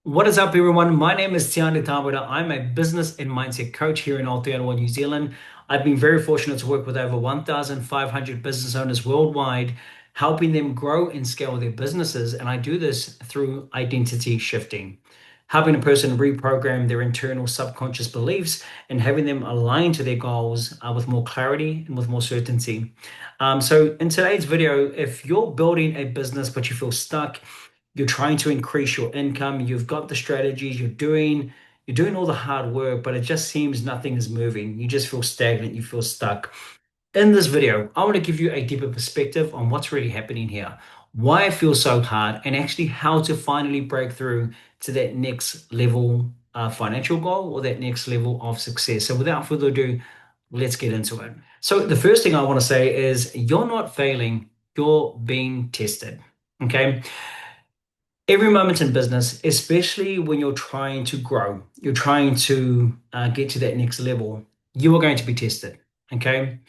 What is up, everyone? My name is Tiani Tamura. I'm a business and mindset coach here in Aotearoa, New Zealand. I've been very fortunate to work with over 1,500 business owners worldwide, helping them grow and scale their businesses. And I do this through identity shifting, helping a person reprogram their internal subconscious beliefs and having them align to their goals with more clarity and with more certainty. So, in today's video, if you're building a business but you feel stuck, you're trying to increase your income, you've got the strategies, you're doing all the hard work, but it just seems nothing is moving. You just feel stagnant, you feel stuck. In this video, I want to give you a deeper perspective on what's really happening here, why it feels so hard, and actually how to finally break through to that next level financial goal or that next level of success. So without further ado, let's get into it. So the first thing I want to say is you're not failing, you're being tested. Okay. Every moment in business, especially when you're trying to grow, you're trying to get to that next level, you are going to be tested. Okay.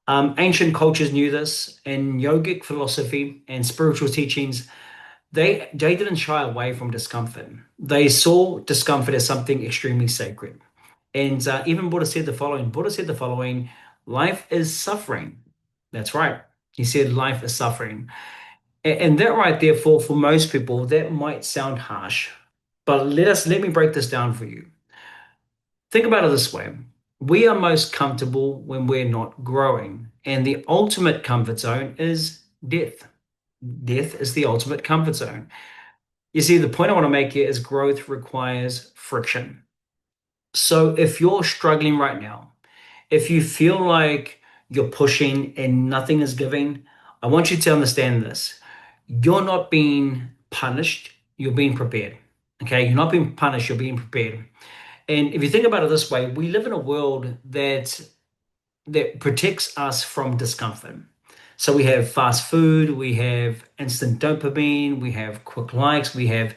Ancient cultures knew this, and yogic philosophy and spiritual teachings, they didn't shy away from discomfort. They saw discomfort as something extremely sacred. And even Buddha said the following, life is suffering. That's right. He said life is suffering. And that right there, for most people, that might sound harsh, but let me break this down for you. Think about it this way. We are most comfortable when we're not growing, and the ultimate comfort zone is death. Death is the ultimate comfort zone. You see, the point I want to make here is growth requires friction. So if you're struggling right now, if you feel like you're pushing and nothing is giving, I want you to understand this. You're not being punished, you're being prepared. Okay, you're not being punished, you're being prepared. And if you think about it this way, we live in a world that protects us from discomfort. So we have fast food, we have instant dopamine, we have quick likes, we have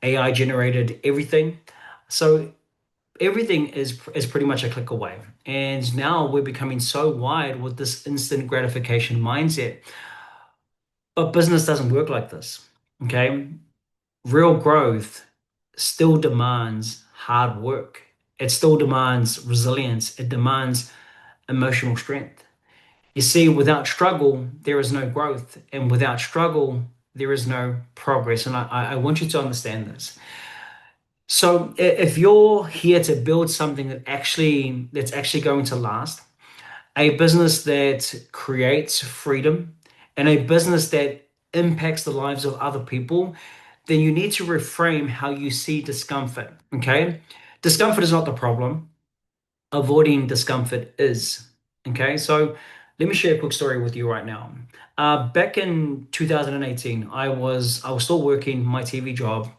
AI generated everything. So everything is pretty much a click away. And now we're becoming so wide with this instant gratification mindset. But business doesn't work like this. Okay. Real growth still demands hard work. It still demands resilience. It demands emotional strength. You see, without struggle, there is no growth. And without struggle, there is no progress. And I want you to understand this. So if you're here to build something that's actually going to last, a business that creates freedom and a business that impacts the lives of other people, then you need to reframe how you see discomfort. Okay. Discomfort is not the problem. Avoiding discomfort is. Okay. So let me share a quick story with you right now. Back in 2018, I was still working my TV job,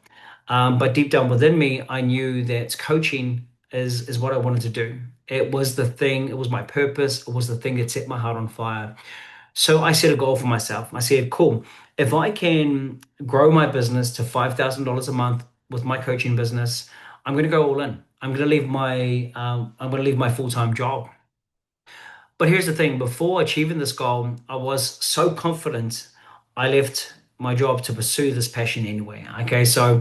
but deep down within me, I knew that coaching is what I wanted to do. It was the thing, it was my purpose, it was the thing that set my heart on fire. So I set a goal for myself. I said, cool, if I can grow my business to $5,000 a month with my coaching business, I'm going to go all in. I'm going to leave my full-time job. But here's the thing, before achieving this goal, I was so confident I left my job to pursue this passion anyway. Okay, so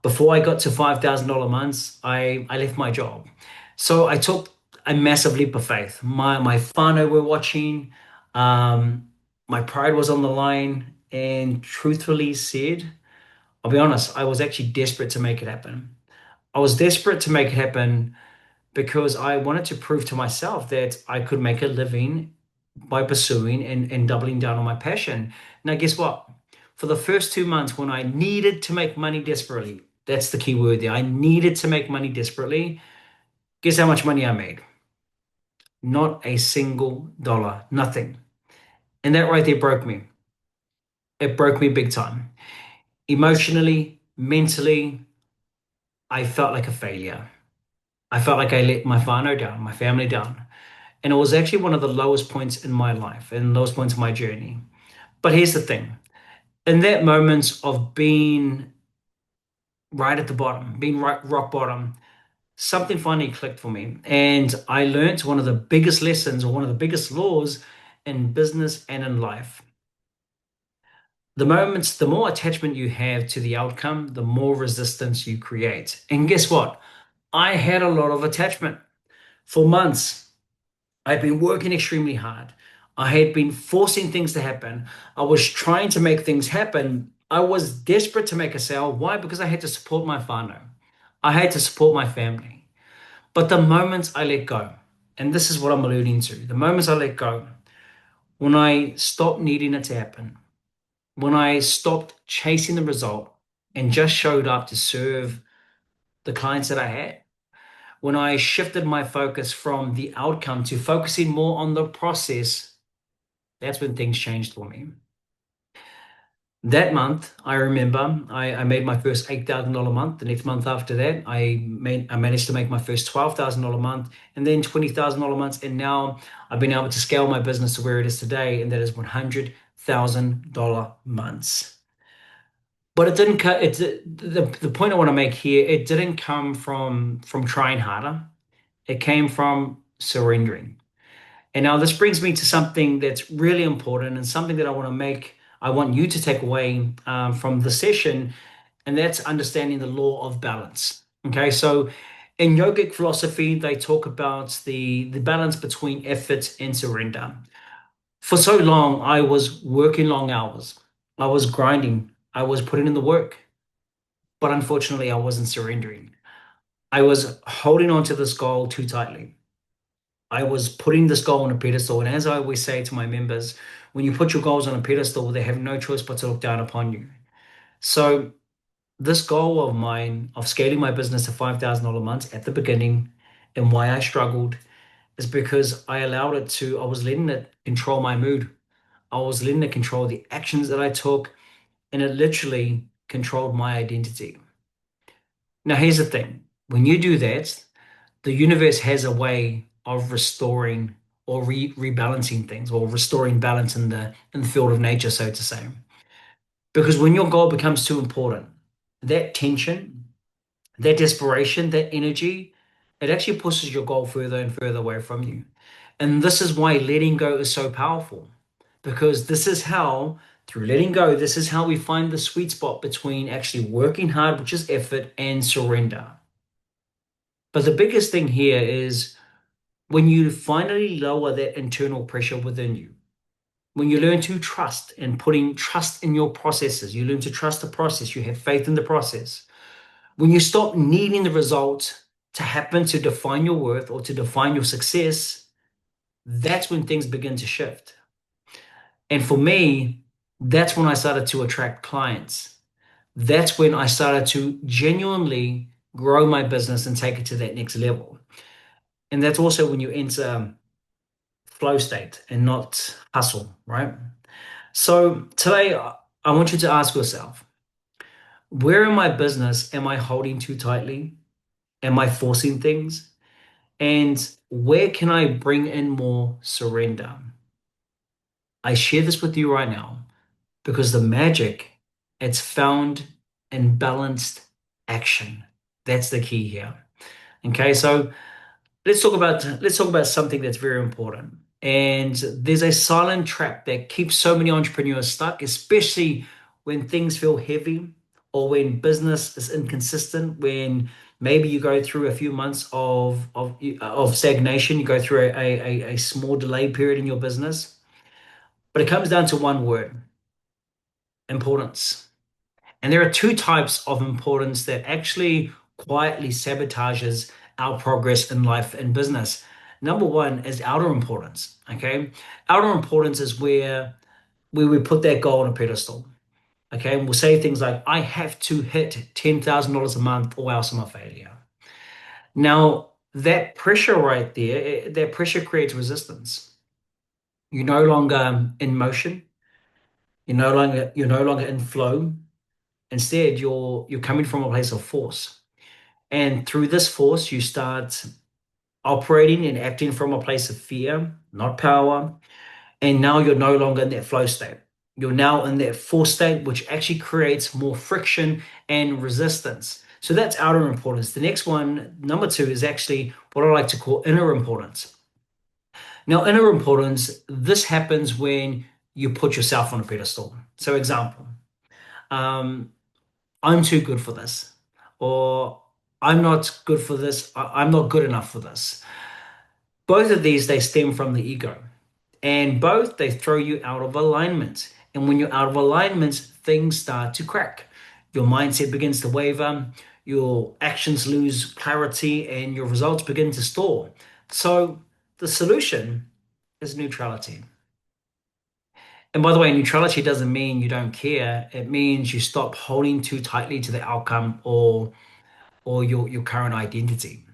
before I got to $5,000 months, I left my job. So I took a massive leap of faith. My whānau were watching, um, my pride was on the line, and truthfully said, I'll be honest, I was actually desperate to make it happen. I was desperate to make it happen because I wanted to prove to myself that I could make a living by pursuing and doubling down on my passion. Now, guess what? For the first 2 months, when I needed to make money desperately, that's the key word there. I needed to make money desperately. Guess how much money I made? Not a single dollar, nothing. And that right there broke me. It broke me big time. Emotionally, mentally, I felt like a failure. I felt like I let my whānau down, my family down. And it was actually one of the lowest points in my life and lowest points in my journey. But here's the thing. In that moment of being right at the bottom, being right rock bottom, something finally clicked for me. And I learned one of the biggest lessons or one of the biggest laws in business and in life. The moments, the more attachment you have to the outcome, the more resistance you create. And guess what? I had a lot of attachment for months. I'd been working extremely hard. I had been forcing things to happen. I was trying to make things happen. I was desperate to make a sale. Why? Because I had to support my whānau. I had to support my family. But the moments I let go, and this is what I'm alluding to, the moments I let go, when I stopped needing it to happen, when I stopped chasing the result and just showed up to serve the clients that I had, when I shifted my focus from the outcome to focusing more on the process, that's when things changed for me. That month, I remember I made my first $8,000 month. The next month after that, I managed to make my first $12,000 month, and then $20,000 months. And now I've been able to scale my business to where it is today, and that is $100,000 months. But it didn't cut. The point I want to make here. It didn't come from trying harder. It came from surrendering. And now this brings me to something that's really important and something that I want you to take away from the session, and that's understanding the law of balance. Okay, so in yogic philosophy, they talk about the balance between effort and surrender. For so long, I was working long hours. I was grinding. I was putting in the work, but unfortunately, I wasn't surrendering. I was holding on to this goal too tightly. I was putting this goal on a pedestal. And as I always say to my members, when you put your goals on a pedestal, they have no choice but to look down upon you. So, this goal of mine of scaling my business to $5,000 months at the beginning, and why I struggled, is because I was letting it control my mood. I was letting it control the actions that I took, and it literally controlled my identity. Now, here's the thing, when you do that, the universe has a way of restoring or rebalancing things or restoring balance in the field of nature, so to say. Because when your goal becomes too important, that tension, that desperation, that energy, it actually pushes your goal further and further away from you. And this is why letting go is so powerful. Because this is how, through letting go, this is how we find the sweet spot between actually working hard, which is effort, and surrender. But the biggest thing here is when you finally lower that internal pressure within you, when you learn to trust and putting trust in your processes, you learn to trust the process, you have faith in the process. When you stop needing the result to happen to define your worth or to define your success, that's when things begin to shift. And for me, that's when I started to attract clients. That's when I started to genuinely grow my business and take it to that next level. And that's also when you enter flow state and not hustle, right? So today, I want you to ask yourself, where in my business am I holding too tightly? Am I forcing things? And where can I bring in more surrender? I share this with you right now because the magic, it's found in balanced action. That's the key here. Okay, so let's talk about something that's very important. And there's a silent trap that keeps so many entrepreneurs stuck, especially when things feel heavy or when business is inconsistent, when maybe you go through a few months of stagnation, you go through a small delay period in your business. But it comes down to one word, importance. And there are two types of importance that actually quietly sabotages our progress in life and business. Number one is outer importance. Okay. Outer importance is where we put that goal on a pedestal. Okay. And we'll say things like, I have to hit $10,000 a month or else I'm a failure. Now, that pressure right there, that pressure creates resistance. You're no longer in motion. You're no longer in flow. Instead, you're coming from a place of force. And through this force, you start operating and acting from a place of fear, not power. And now you're no longer in that flow state. You're now in that force state, which actually creates more friction and resistance. So that's outer importance. The next one, number two, is actually what I like to call inner importance. Now, inner importance, this happens when you put yourself on a pedestal. So, example, um, I'm too good for this, or I'm not good for this, I'm not good enough for this. Both of these, they stem from the ego, and both they throw you out of alignment. And when you're out of alignment, things start to crack. Your mindset begins to waver, your actions lose clarity, and your results begin to stall. So the solution is neutrality. And by the way, neutrality doesn't mean you don't care. It means you stop holding too tightly to the outcome or your current identity.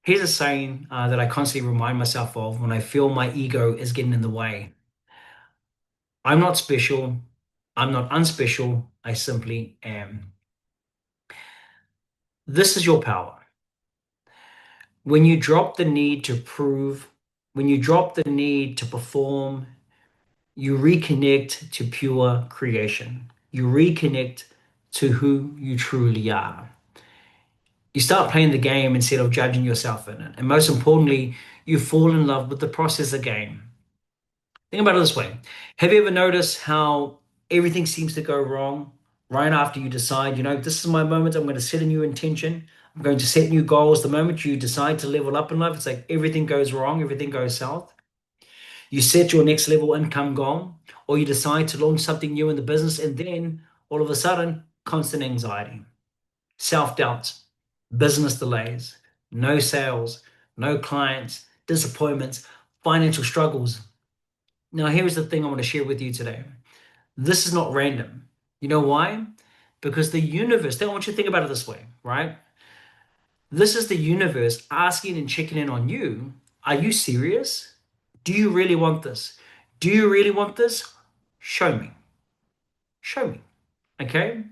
Here's a saying that I constantly remind myself of when I feel my ego is getting in the way. I'm not special. I'm not unspecial. I simply am. This is your power. When you drop the need to prove, when you drop the need to perform, you reconnect to pure creation. You reconnect to who you truly are. You start playing the game instead of judging yourself in it. And most importantly, you fall in love with the process again. Think about it this way. Have you ever noticed how everything seems to go wrong right after you decide, this is my moment, I'm going to set a new intention, I'm going to set new goals. The moment you decide to level up in life, it's like everything goes wrong, everything goes south. You set your next level income goal, or you decide to launch something new in the business, and then all of a sudden, constant anxiety, self-doubt, business delays, no sales, no clients, disappointments, financial struggles. Now, here's the thing I want to share with you today. This is not random. You know why? Because the universe, I want you to think about it this way, right? This is the universe asking and checking in on you. Are you serious? Do you really want this? Do you really want this? Show me. Show me. Okay?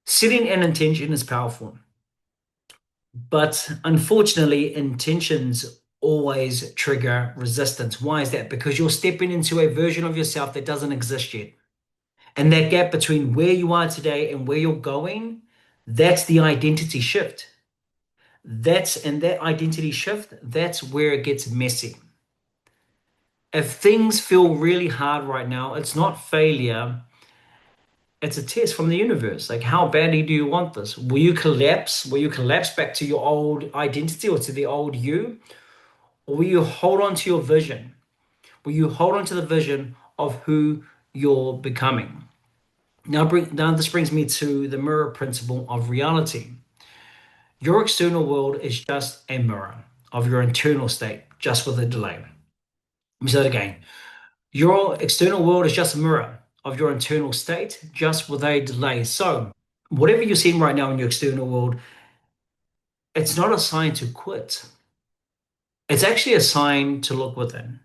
Setting an intention is powerful. But unfortunately, intentions always trigger resistance. Why is that? Because you're stepping into a version of yourself that doesn't exist yet. And that gap between where you are today and where you're going, that's the identity shift. That identity shift, that's where it gets messy. If things feel really hard right now, it's not failure, it's a test from the universe. Like, how badly do you want this? Will you collapse? Will you collapse back to your old identity or to the old you? Or will you hold on to your vision? Will you hold on to the vision of who you're becoming? Now this brings me to the mirror principle of reality. Your external world is just a mirror of your internal state, just with a delay. Let me say that again. Your external world is just a mirror of your internal state, just with a delay. So, whatever you're seeing right now in your external world, it's not a sign to quit. It's actually a sign to look within,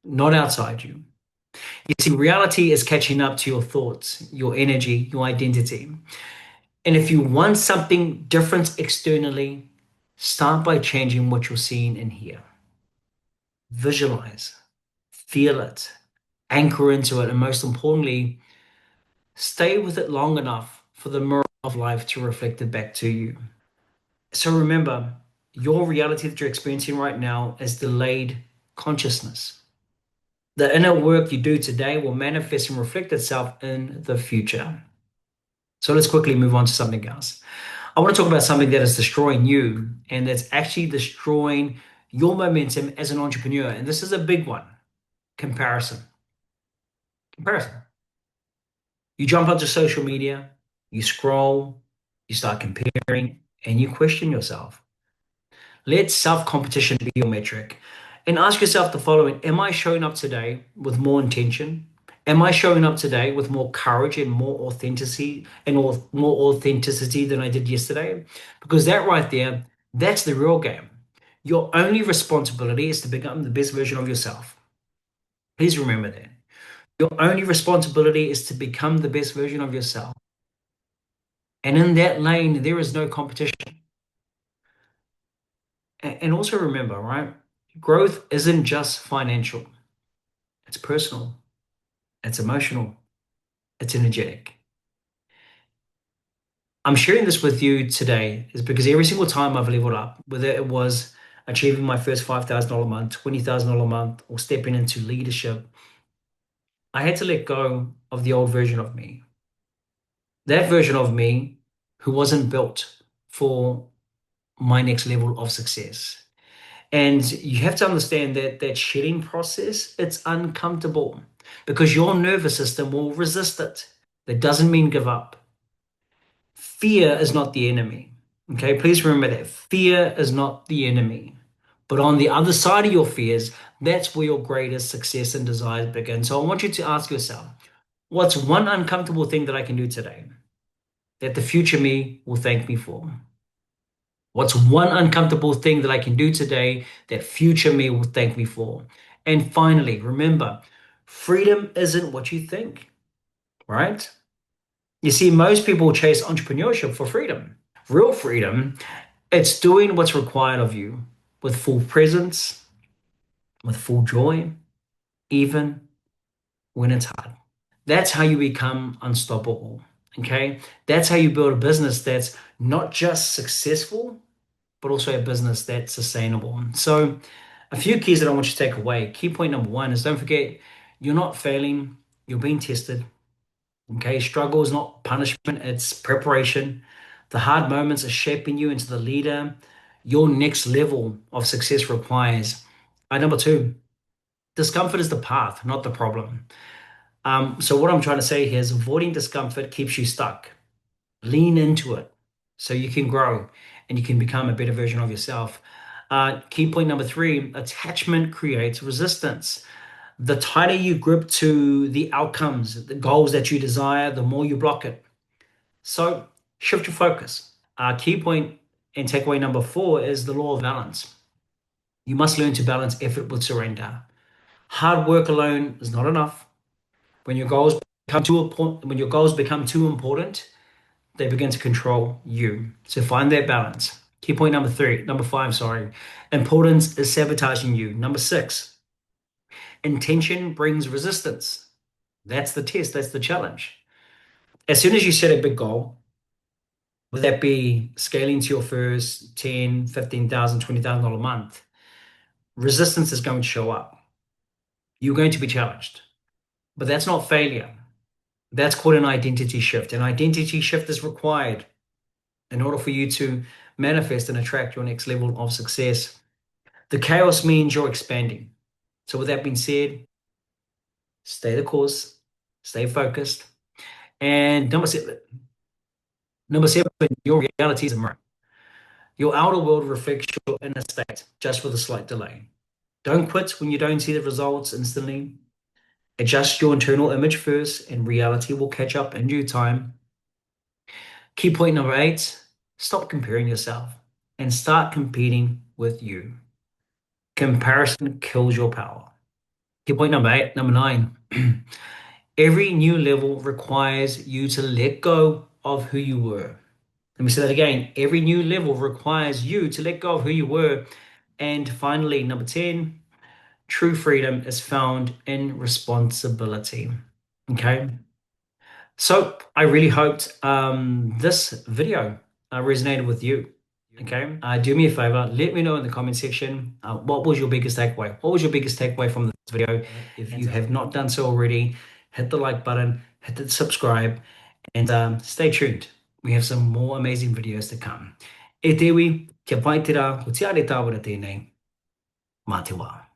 not outside you. You see, reality is catching up to your thoughts, your energy, your identity. And if you want something different externally, start by changing what you're seeing in here. Visualize, feel it, anchor into it, and most importantly, stay with it long enough for the mirror of life to reflect it back to you. So remember, your reality that you're experiencing right now is delayed consciousness. The inner work you do today will manifest and reflect itself in the future. So let's quickly move on to something else. I want to talk about something that is destroying you and that's actually destroying your momentum as an entrepreneur. And this is a big one: comparison. Comparison. You jump onto social media, you scroll, you start comparing, and you question yourself. Let self competition be your metric and ask yourself the following: am I showing up today with more intention? Am I showing up today with more courage and more authenticity than I did yesterday? Because that right there, that's the real game. Your only responsibility is to become the best version of yourself. Please remember that. Your only responsibility is to become the best version of yourself. And in that lane, there is no competition. And also remember, right? Growth isn't just financial, it's personal, it's emotional, it's energetic. I'm sharing this with you today is because every single time I've leveled up, whether it was achieving my first $5,000 a month, $20,000 a month, or stepping into leadership, I had to let go of the old version of me. That version of me who wasn't built for my next level of success. And you have to understand that that shedding process, it's uncomfortable because your nervous system will resist it. That doesn't mean give up. Fear is not the enemy. Okay, please remember that. Fear is not the enemy. But on the other side of your fears, that's where your greatest success and desires begin. So I want you to ask yourself, what's one uncomfortable thing that I can do today that the future me will thank me for? What's one uncomfortable thing that I can do today that future me will thank me for? And finally, remember, freedom isn't what you think, right? You see, most people chase entrepreneurship for freedom. Real freedom, it's doing what's required of you with full presence, with full joy, even when it's hard. That's how you become unstoppable. Okay. That's how you build a business that's not just successful, but also a business that's sustainable. So, a few keys that I want you to take away. Key point number one is don't forget you're not failing, you're being tested. Okay. Struggle is not punishment, it's preparation. The hard moments are shaping you into the leader your next level of success requires. Number two, discomfort is the path, not the problem. So what I'm trying to say here is avoiding discomfort keeps you stuck. Lean into it so you can grow and you can become a better version of yourself. Key point number three, attachment creates resistance. The tighter you grip to the outcomes, the goals that you desire, the more you block it. So shift your focus. Key point and takeaway number four is the law of balance. You must learn to balance effort with surrender. Hard work alone is not enough. When your goals when your goals become too important, they begin to control you. So find that balance. Key point number five, sorry. Importance is sabotaging you. Number six, intention brings resistance. That's the test, that's the challenge. As soon as you set a big goal, would that be scaling to your first 10, 15,000, $20,000 a month, resistance is going to show up. You're going to be challenged. But that's not failure. That's called an identity shift. An identity shift is required in order for you to manifest and attract your next level of success. The chaos means you're expanding. So, with that being said, stay the course, stay focused. And number seven, your reality is a mirror. Your outer world reflects your inner state, just with a slight delay. Don't quit when you don't see the results instantly. Adjust your internal image first, and reality will catch up in due time. Key point number eight, stop comparing yourself and start competing with you. Comparison kills your power. Key point number nine. Every new level requires you to let go of who you were. Let me say that again. Every new level requires you to let go of who you were. And finally, number 10, true freedom is found in responsibility. Okay. So I really hoped this video resonated with you. Okay. Do me a favor. Let me know in the comment section what was your biggest takeaway? What was your biggest takeaway from this video? If you have not done so already, hit the like button, hit the subscribe, and stay tuned. We have some more amazing videos to come. E te iwi, kia pai te rā, ko te are tāwara tēnei. Mā te wā.